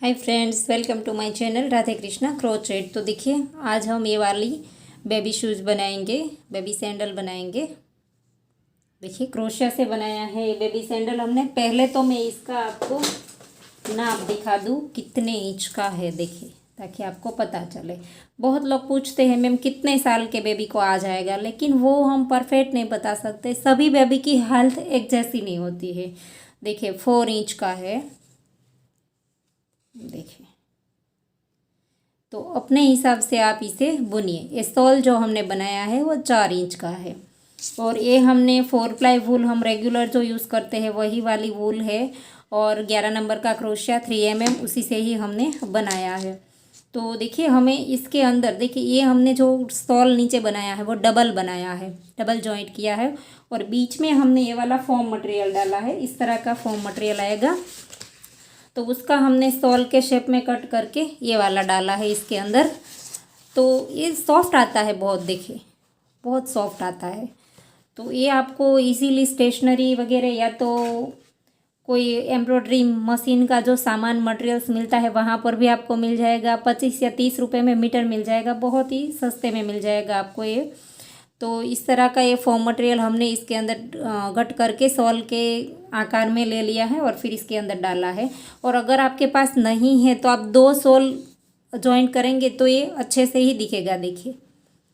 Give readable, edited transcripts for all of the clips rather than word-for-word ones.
Hi friends, welcome to my channel Radhe Krishna crochet. तो देखिए, आज हम ये वाली बेबी शूज़ बनाएंगे, बेबी सैंडल बनाएंगे। देखिए, क्रोशिया से बनाया है ये बेबी सैंडल हमने। पहले तो मैं इसका आपको नाप दिखा दूँ कितने इंच का है, देखिए, ताकि आपको पता चले। बहुत लोग पूछते हैं मैम कितने साल के बेबी को आ जाएगा, लेकिन वो हम परफेक्ट नहीं बता सकते। सभी बेबी की हेल्थ एक जैसी नहीं होती है। देखिए, 4 इंच का है, देखिए। तो अपने हिसाब से आप इसे बुनिए। ये स्टॉल जो हमने बनाया है वो 4 इंच का है, और ये हमने 4 प्लाई वूल, हम रेगुलर जो यूज़ करते हैं वही वाली वूल है, और 11 नंबर का क्रोशिया 3 mm उसी से ही हमने बनाया है। तो देखिए, हमें इसके अंदर, देखिए, ये हमने जो स्टॉल नीचे बनाया है वो डबल बनाया है, डबल जॉइंट किया है, और बीच में हमने ये वाला फॉर्म मटेरियल डाला है। इस तरह का फॉर्म मटेरियल आएगा, तो उसका हमने स्टॉल के शेप में कट करके ये वाला डाला है इसके अंदर। तो ये सॉफ्ट आता है बहुत, देखिए, बहुत सॉफ्ट आता है। तो ये आपको इजीली स्टेशनरी वगैरह, या तो कोई एम्ब्रॉयडरी मशीन का जो सामान मटेरियल्स मिलता है वहाँ पर भी आपको मिल जाएगा। 25 या 30 रुपए में मीटर मिल जाएगा, बहुत ही सस्ते में मिल जाएगा आपको ये। तो इस तरह का ये फॉर्म मटेरियल हमने इसके अंदर कट करके सॉल के आकार में ले लिया है, और फिर इसके अंदर डाला है। और अगर आपके पास नहीं है तो आप 2 सोल जॉइंट करेंगे तो ये अच्छे से ही दिखेगा, देखिए,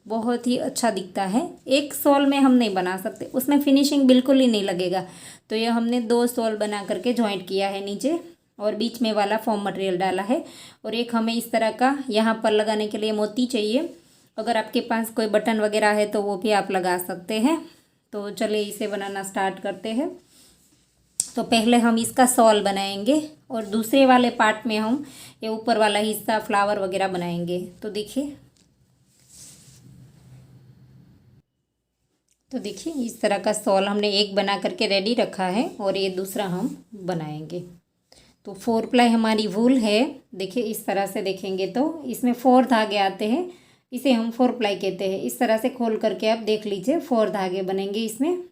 बहुत ही अच्छा दिखता है। एक सोल में हम नहीं बना सकते, उसमें फिनिशिंग बिल्कुल ही नहीं लगेगा। तो ये हमने 2 सोल बना करके जॉइंट किया है नीचे, और बीच में वाला फॉर्म मटेरियल डाला है। और एक हमें इस तरह का यहाँ पर लगाने के लिए मोती चाहिए। अगर आपके पास कोई बटन वगैरह है तो वो भी आप लगा सकते हैं। तो चलिए इसे बनाना स्टार्ट करते हैं। तो पहले हम इसका सॉल बनाएंगे, और दूसरे वाले पार्ट में हम ये ऊपर वाला हिस्सा फ्लावर वगैरह बनाएंगे। तो देखिए इस तरह का सॉल हमने एक बना करके रेडी रखा है, और ये दूसरा हम बनाएंगे। तो 4 प्लाई हमारी वूल है। देखिए, इस तरह से देखेंगे तो इसमें 4 धागे आते हैं, इसे हम 4 प्लाई कहते हैं। इस तरह से खोल करके आप देख लीजिए, 4 धागे बनेंगे इसमें।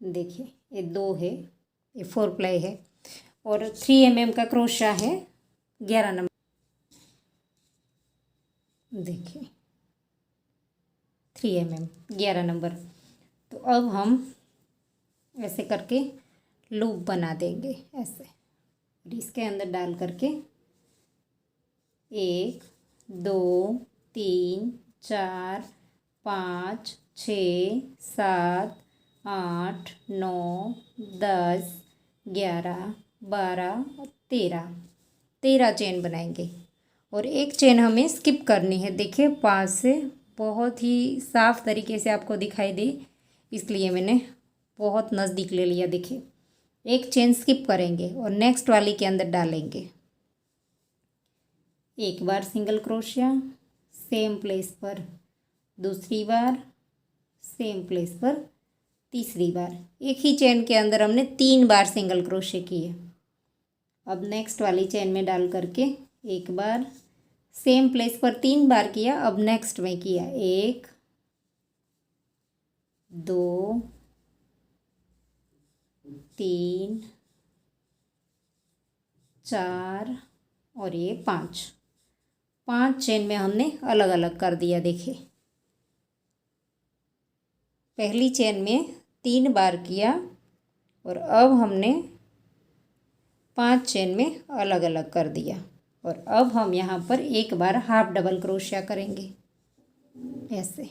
देखिए, ये 2 है, ये 4 प्लाई है, और 3 mm का क्रोशा है, 11 नंबर। देखिए, 3 mm, 11 नंबर। तो अब हम ऐसे करके लूप बना देंगे, ऐसे इसके अंदर डाल करके 1 2 3 4 5 6 7 8 9 10 11 12 13 चेन बनाएंगे, और एक चेन हमें स्किप करनी है। देखिए, पास से बहुत ही साफ तरीके से आपको दिखाई दे, इसलिए मैंने बहुत नज़दीक ले लिया। देखिए, एक चेन स्किप करेंगे और नेक्स्ट वाली के अंदर डालेंगे। एक बार सिंगल क्रोशिया सेम प्लेस पर, दूसरी बार सेम प्लेस पर, तीसरी बार। एक ही चेन के अंदर हमने 3 बार सिंगल क्रोशे किए। अब नेक्स्ट वाली चेन में डाल करके एक बार सेम प्लेस पर 3 बार किया। अब नेक्स्ट में किया 1 2 3 4 और ये 5 चेन में हमने अलग अलग कर दिया। देखिए, पहली चेन में 3 बार किया, और अब हमने 5 चेन में अलग अलग कर दिया। और अब हम यहाँ पर एक बार हाफ डबल क्रोशिया करेंगे, ऐसे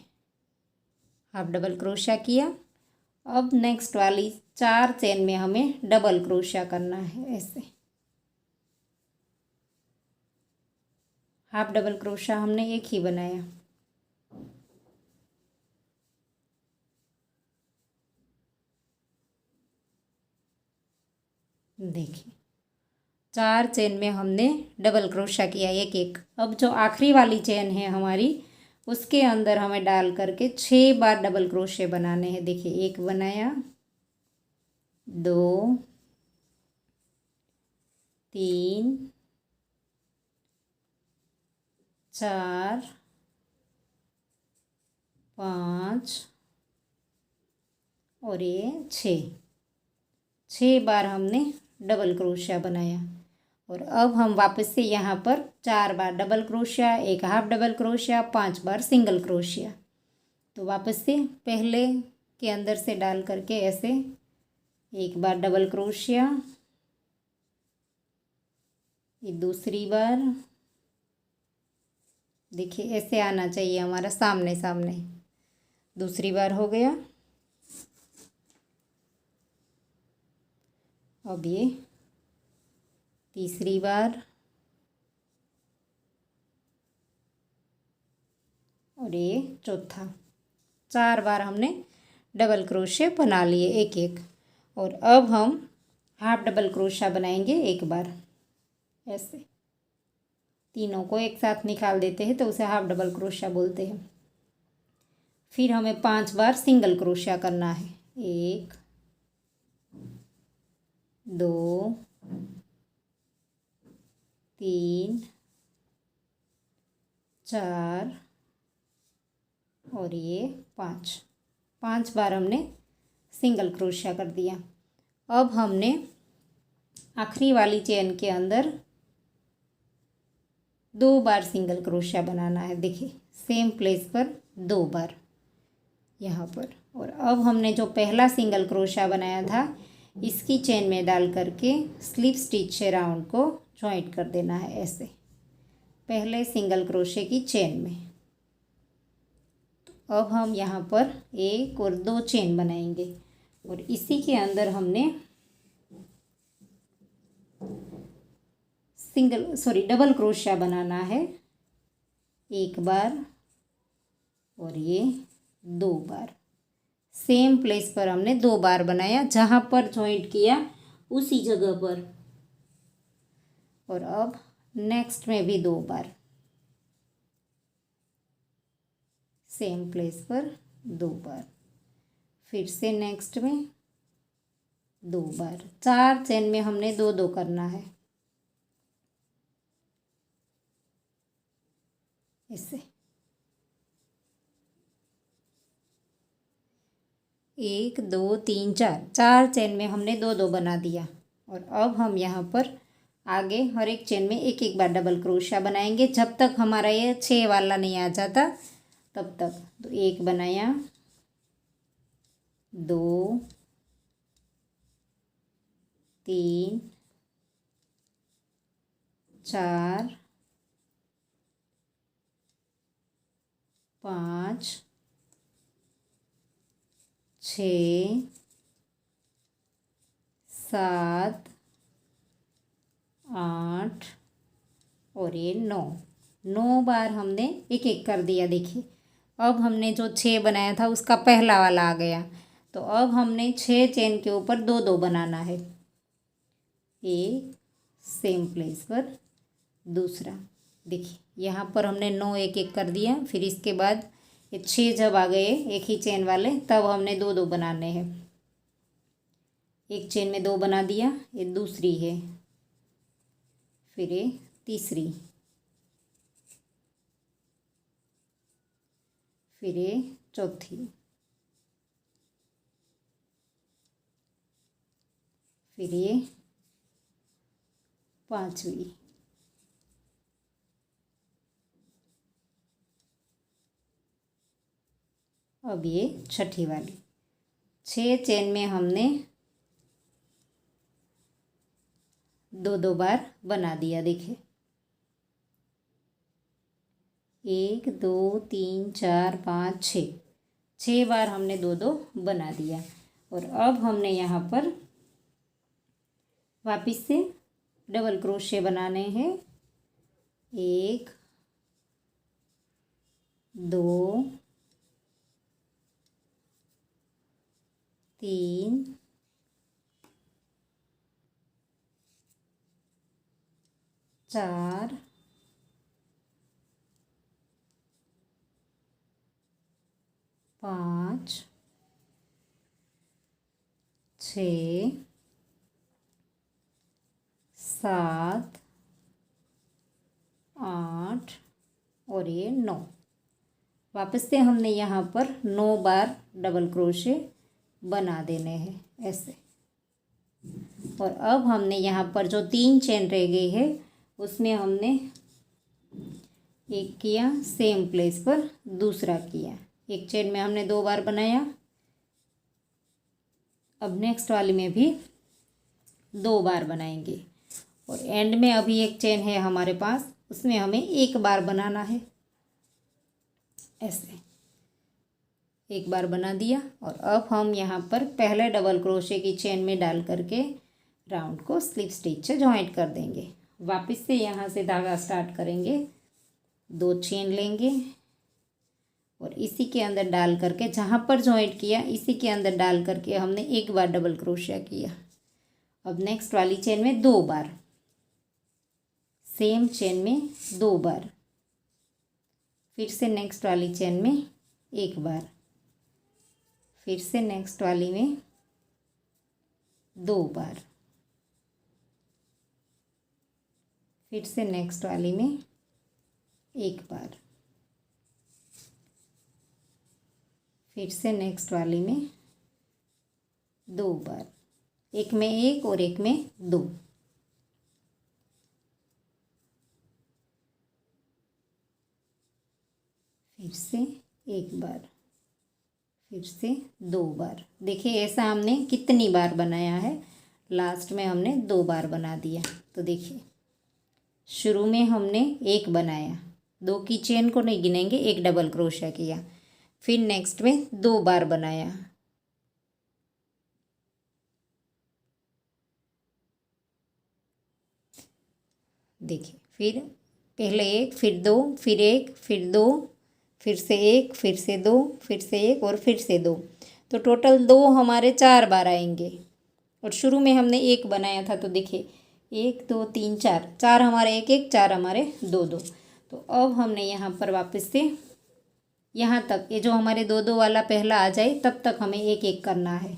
हाफ डबल क्रोशिया किया। अब नेक्स्ट वाली 4 चेन में हमें डबल क्रोशिया करना है, ऐसे हाफ डबल क्रोशिया हमने एक ही बनाया। देखिए, 4 चेन में हमने डबल क्रोशिया किया, एक एक। अब जो आखिरी वाली चेन है हमारी, उसके अंदर हमें डाल करके 6 बार डबल क्रोशिया बनाने हैं। देखिए, एक बनाया, 2 3 4 5 और ये 6 बार हमने डबल क्रोशिया बनाया। और अब हम वापस से यहाँ पर 4 बार डबल क्रोशिया, एक हाफ डबल क्रोशिया, 5 बार सिंगल क्रोशिया। तो वापस से पहले के अंदर से डाल करके ऐसे एक बार डबल क्रोशिया, ये दूसरी बार, देखिए ऐसे आना चाहिए हमारा सामने सामने, दूसरी बार हो गया। अब ये तीसरी बार और ये चौथा। 4 बार हमने डबल क्रोशे बना लिए एक एक। और अब हम हाफ डबल क्रोशा बनाएंगे एक बार, ऐसे तीनों को एक साथ निकाल देते हैं तो उसे हाफ डबल क्रोशा बोलते हैं। फिर हमें 5 बार सिंगल क्रोशिया करना है। 1 2 3 4 और ये 5 बार हमने सिंगल क्रोशिया कर दिया। अब हमने आखिरी वाली चेन के अंदर 2 बार सिंगल क्रोशिया बनाना है। देखिए सेम प्लेस पर 2 बार यहाँ पर। और अब हमने जो पहला सिंगल क्रोशिया बनाया था इसकी चेन में डाल करके स्लिप स्टिच से राउंड को जॉइंट कर देना है, ऐसे पहले सिंगल क्रोशिया की चेन में। तो अब हम यहाँ पर 1 और 2 चेन बनाएंगे और इसी के अंदर हमने डबल क्रोशिया बनाना है, 1 बार और ये 2 बार। सेम प्लेस पर हमने 2 बार बनाया, जहाँ पर जॉइंट किया उसी जगह पर। और अब नेक्स्ट में भी 2 बार, सेम प्लेस पर 2 बार, फिर से नेक्स्ट में 2 बार। 4 चेन में हमने 2-2 करना है, ऐसे 1 2 3 4 चेन में हमने 2-2 बना दिया। और अब हम यहाँ पर आगे हर एक चेन में एक एक बार डबल क्रोशिया बनाएंगे जब तक हमारा ये 6 वाला नहीं आ जाता तब तक। तो 1 बनाया, 2 3 4 5 6 7 8 और ये 9 बार हमने एक एक कर दिया। देखिए अब हमने जो 6 बनाया था उसका पहला वाला आ गया। तो अब हमने 6 चेन के ऊपर 2-2 बनाना है, एक सेम प्लेस पर दूसरा। देखिए यहाँ पर हमने 9 एक एक कर दिया। फिर इसके बाद ये 6 जब आ गए एक ही चेन वाले तब हमने 2-2 बनाने हैं। एक चेन में 2 बना दिया, ये दूसरी है, फिर ये तीसरी, फिर ये चौथी, फिर ये पांचवी, अब ये छठी वाली। 6 चेन में हमने 2-2 बार बना दिया। देखिए 1 2 3 4 5 6 बार हमने 2-2 बना दिया। और अब हमने यहाँ पर वापस से डबल क्रोशे बनाने हैं, 1 2 3 4 5 6 7 8 और ये 9। वापस से हमने यहाँ पर 9 बार डबल क्रोशे बना देने हैं, ऐसे और अब हमने यहाँ पर जो 3 चेन रह गई है उसमें हमने एक किया, सेम प्लेस पर दूसरा किया। एक चेन में हमने 2 बार बनाया, अब नेक्स्ट वाली में भी 2 बार बनाएंगे और एंड में अभी एक चेन है हमारे पास, उसमें हमें 1 बार बनाना है। ऐसे 1 बार बना दिया और अब हम यहाँ पर पहले डबल क्रोशे की चेन में डाल करके राउंड को स्लिप स्टिच से जॉइंट कर देंगे। वापस से यहाँ से धागा स्टार्ट करेंगे, 2 चेन लेंगे और इसी के अंदर डाल करके, जहाँ पर जॉइंट किया इसी के अंदर डाल करके हमने 1 बार डबल क्रोशिया किया। अब नेक्स्ट वाली चेन में 2 बार, सेम चेन में 2 बार, फिर से नेक्स्ट वाली चेन में 1 बार, फिर से नेक्स्ट वाली में 2 बार, फिर से नेक्स्ट वाली में 1 बार, फिर से नेक्स्ट वाली में 2 बार, एक में 1 और एक में 2, फिर से 1 बार, फिर से 2 बार। देखिए ऐसा हमने कितनी बार बनाया है, लास्ट में हमने 2 बार बना दिया। तो देखिए शुरू में हमने 1 बनाया, 2 की चेन को नहीं गिनेंगे, 1 डबल क्रोशिया किया, फिर नेक्स्ट में 2 बार बनाया, देखिए फिर पहले 1, फिर 2, फिर 1, फिर 2, फिर से 1, फिर से 2, फिर से 1 और फिर से 2, तो टोटल 2 हमारे 4 बार आएंगे। और शुरू में हमने 1 बनाया था, तो देखिए 1 2 3 4, 4 हमारे 1 1, 4 हमारे 2 2। तो अब हमने यहाँ पर वापस से यहाँ तक, ये जो हमारे 2 2 वाला पहला आ जाए तब तक हमें 1 1 करना है।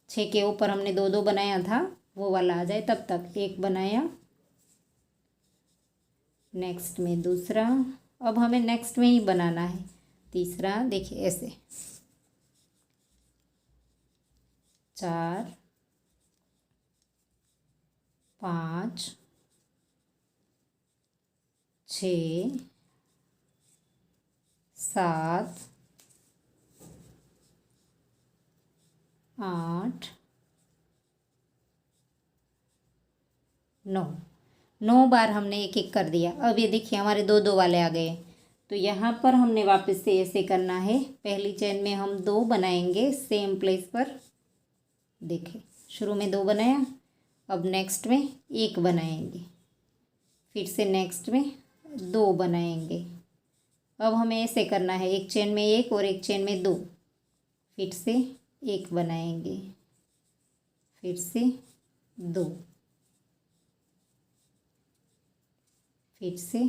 6 के ऊपर हमने 2 2 बनाया था, वो वाला आ जाए तब तक 1 बनाया, नेक्स्ट में दूसरा, अब हमें नेक्स्ट में ही बनाना है तीसरा। देखिए ऐसे 4 5 6 7 8 9 बार हमने 1 1 कर दिया। अब ये देखिए हमारे 2 2 वाले आ गए, तो यहाँ पर हमने वापस से ऐसे करना है। पहली चेन में हम 2 बनाएंगे सेम प्लेस पर, देखिए शुरू में 2 बनाया, अब नेक्स्ट में 1 बनाएंगे, फिर से नेक्स्ट में 2 बनाएंगे। अब हमें ऐसे करना है, एक चेन में 1 और एक चेन में 2, फिर से 1 बनाएंगे, फिर से 2, फिर से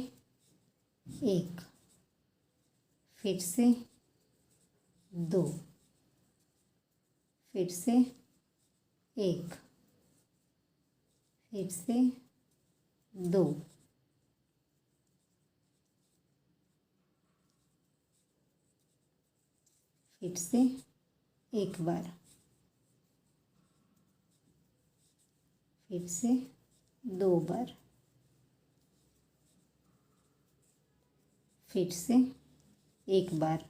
1, फिर से 2, फिर से 1, फिर से 2, फिर से 1 बार, फिर से 2 बार, फिर से 1 बार।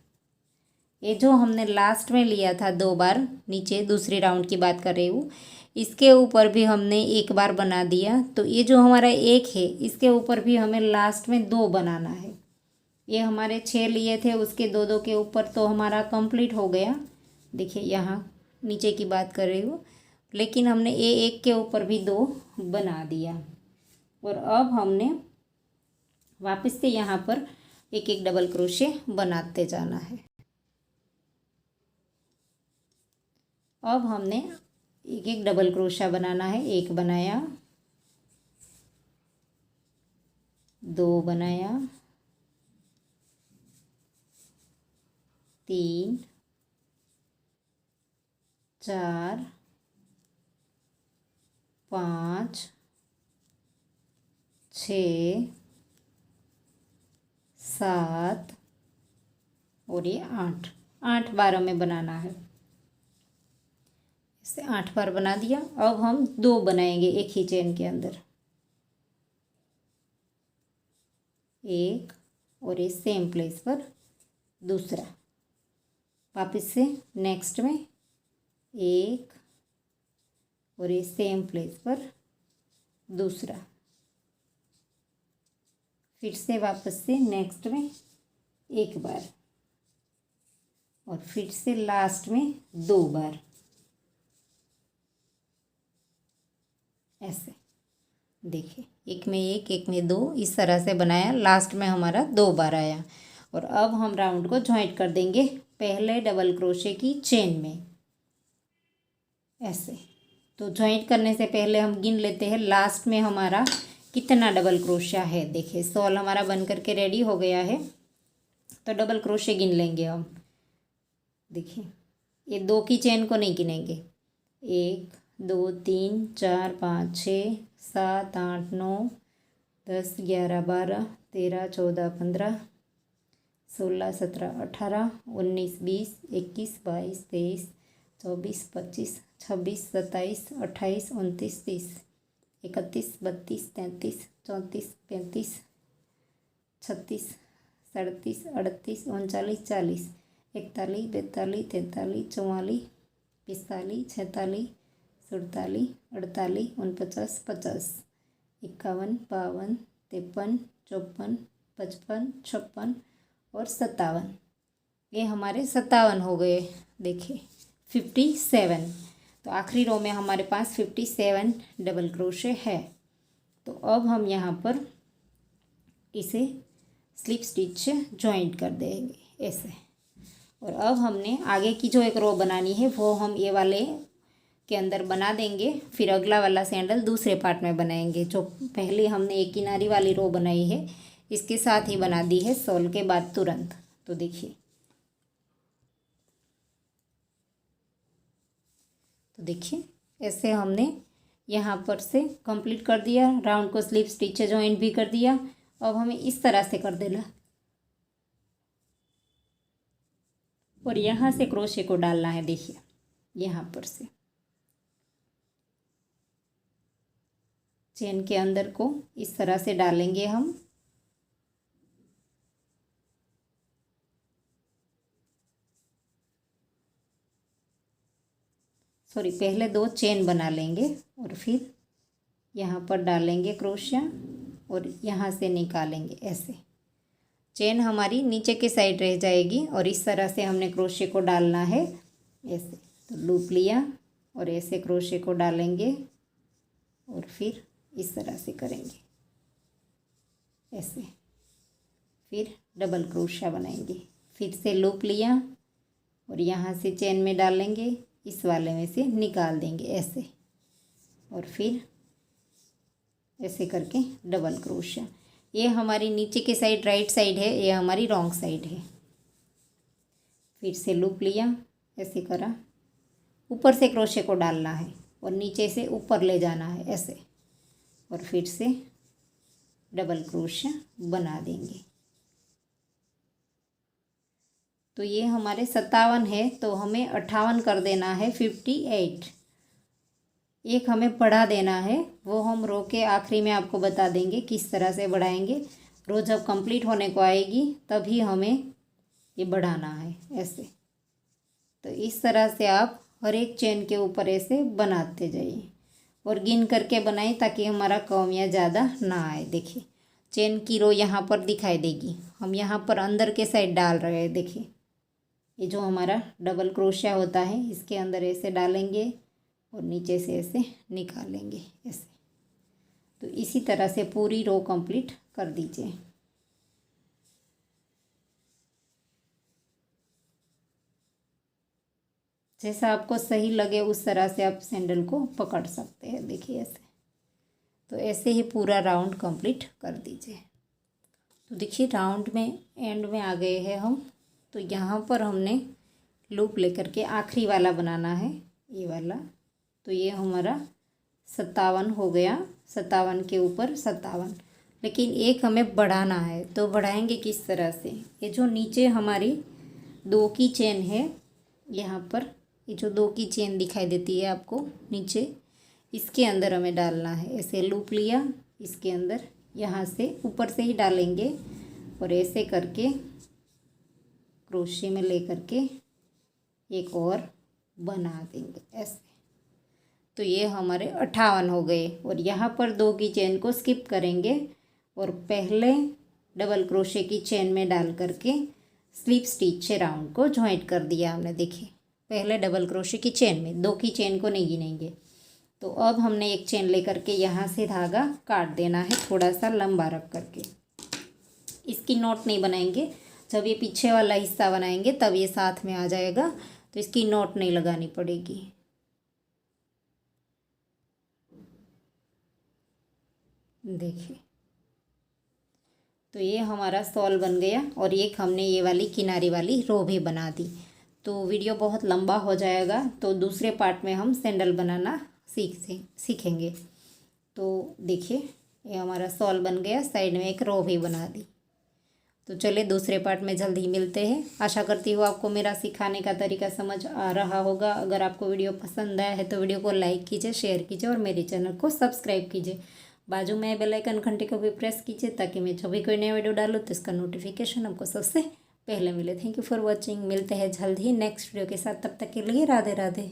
ये जो हमने लास्ट में लिया था 2 बार, नीचे दूसरी राउंड की बात कर रही हूँ, इसके ऊपर भी हमने 1 बार बना दिया। तो ये जो हमारा 1 है इसके ऊपर भी हमें लास्ट में 2 बनाना है। ये हमारे 6 लिए थे, उसके 2 2 के ऊपर तो हमारा कंप्लीट हो गया। देखिए यहाँ नीचे की बात कर रही हूँ, लेकिन हमने ये 1 के ऊपर भी 2 बना दिया। और अब हमने वापस से यहाँ पर 1 1 डबल क्रोशे बनाते जाना है। अब हमने 1 1 डबल क्रोशा बनाना है। 1 बनाया, 2 बनाया, 3 4 5 6 7 और ये 8 बार हमें बनाना है। से 8 बार बना दिया। अब हम 2 बनाएंगे एक ही चेन के अंदर, एक और इस सेम प्लेस पर दूसरा, वापस से नेक्स्ट में एक और इस सेम प्लेस पर दूसरा, फिर से वापस से नेक्स्ट में एक बार और फिर से लास्ट में 2 बार, ऐसे देखिए, एक में एक में 2, इस तरह से बनाया। लास्ट में हमारा 2 बार आया। और अब हम राउंड को जॉइंट कर देंगे पहले डबल क्रोशे की चेन में, ऐसे। तो जॉइंट करने से पहले हम गिन लेते हैं लास्ट में हमारा कितना डबल क्रोशा है। देखिए शॉल हमारा बन करके रेडी हो गया है, तो डबल क्रोशे गिन लेंगे हम। देखिए ये 2 की चेन को नहीं गिनेंगे, 1 2 3 4 5 6 7 8 9 10 11 12 13 14 15 16 17 18 19 20 21 22 23 24 25 26 27 28 29 30 31 32 33 34 35 36 37 38 39 40 41 42 43 44 45 46 47 48 49 50 51 52 53 54 55 56 और 57। ये हमारे 57 हो गए। देखिए 57। तो आखिरी रो में हमारे पास 57 डबल क्रोशे है। तो अब हम यहाँ पर इसे स्लिप स्टिच से जॉइंट कर देंगे ऐसे। और अब हमने आगे की जो एक रो बनानी है वो हम ये वाले के अंदर बना देंगे, फिर अगला वाला सैंडल दूसरे पार्ट में बनाएंगे। जो पहले हमने एक किनारी वाली रो बनाई है इसके साथ ही बना दी है शॉल के बाद तुरंत। तो देखिए, तो देखिए ऐसे हमने यहाँ पर से कंप्लीट कर दिया, राउंड को स्लिप स्टिच से जॉइंट भी कर दिया। अब हमें इस तरह से कर देना और यहाँ से क्रोशे को डालना है। देखिए यहाँ पर से चेन के अंदर को इस तरह से डालेंगे हम। सॉरी, पहले 2 चेन बना लेंगे और फिर यहाँ पर डालेंगे क्रोशिया और यहाँ से निकालेंगे ऐसे। चेन हमारी नीचे की साइड रह जाएगी और इस तरह से हमने क्रोशे को डालना है ऐसे। तो लूप लिया और ऐसे क्रोशे को डालेंगे और फिर इस तरह से करेंगे ऐसे, फिर डबल क्रोशिया बनाएंगे। फिर से लूप लिया और यहाँ से चेन में डालेंगे, इस वाले में से निकाल देंगे ऐसे और फिर ऐसे करके डबल क्रोशिया। ये हमारी नीचे की साइड राइट साइड है, ये हमारी रॉन्ग साइड है। फिर से लूप लिया, ऐसे करा, ऊपर से क्रोशे को डालना है और नीचे से ऊपर ले जाना है ऐसे और फिर से डबल क्रोशिया बना देंगे। तो ये हमारे 57 है, तो हमें 58 कर देना है 58। एक हमें बढ़ा देना है, वो हम रो के आखिरी में आपको बता देंगे किस तरह से बढ़ाएंगे। रो जब कंप्लीट होने को आएगी तभी हमें ये बढ़ाना है ऐसे। तो इस तरह से आप हर एक चेन के ऊपर ऐसे बनाते जाइए और गिन करके बनाएं ताकि हमारा कौमिया ज़्यादा ना आए। देखिए चेन की रो यहाँ पर दिखाई देगी, हम यहाँ पर अंदर के साइड डाल रहे हैं। देखिए ये जो हमारा डबल क्रोशिया होता है इसके अंदर ऐसे डालेंगे और नीचे से ऐसे निकालेंगे ऐसे। तो इसी तरह से पूरी रो कंप्लीट कर दीजिए। जैसा आपको सही लगे उस तरह से आप सैंडल को पकड़ सकते हैं। देखिए ऐसे। तो ऐसे ही पूरा राउंड कंप्लीट कर दीजिए। तो देखिए राउंड में एंड में आ गए हैं हम। तो यहाँ पर हमने लूप लेकर के आखिरी वाला बनाना है, ये वाला। तो ये हमारा 57 हो गया, 57 के ऊपर 57। लेकिन एक हमें बढ़ाना है, तो बढ़ाएंगे किस तरह से। ये जो नीचे हमारी 2 की चेन है यहाँ पर ये जो 2 की चेन दिखाई देती है आपको नीचे, इसके अंदर हमें डालना है। ऐसे लूप लिया, इसके अंदर यहाँ से ऊपर से ही डालेंगे और ऐसे करके क्रोशे में ले करके एक और बना देंगे ऐसे। तो ये हमारे 58 हो गए। और यहाँ पर 2 की चेन को स्किप करेंगे और पहले डबल क्रोशे की चेन में डाल करके स्लिप स्टिच से राउंड को जॉइंट कर दिया हमने। देखिए पहले डबल क्रोशे की चेन में, 2 की चेन को नहीं गिनेंगे। तो अब हमने एक चेन लेकर के यहाँ से धागा काट देना है, थोड़ा सा लंबा रख करके। इसकी नॉट नहीं बनाएंगे, जब ये पीछे वाला हिस्सा बनाएंगे तब ये साथ में आ जाएगा, तो इसकी नॉट नहीं लगानी पड़ेगी। देखिए तो ये हमारा सॉल बन गया और एक हमने ये वाली किनारी वाली रो भी बना दी। तो वीडियो बहुत लंबा हो जाएगा, तो दूसरे पार्ट में हम सैंडल बनाना सीखेंगे। तो देखिए ये हमारा सॉल बन गया, साइड में एक रो भी बना दी। तो चलिए दूसरे पार्ट में जल्द ही मिलते हैं। आशा करती हूँ आपको मेरा सिखाने का तरीका समझ आ रहा होगा। अगर आपको वीडियो पसंद आया है तो वीडियो को लाइक कीजिए, शेयर कीजिए और मेरे चैनल को सब्सक्राइब कीजिए। बाजू में बेल आइकन घंटे को भी प्रेस कीजिए ताकि मैं जब भी कोई नया वीडियो डालूँ तो इसका नोटिफिकेशन आपको सबसे पहले मिले। Thank you for watching. मिलते हैं जल्द ही नेक्स्ट वीडियो के साथ, तब तक के लिए राधे राधे।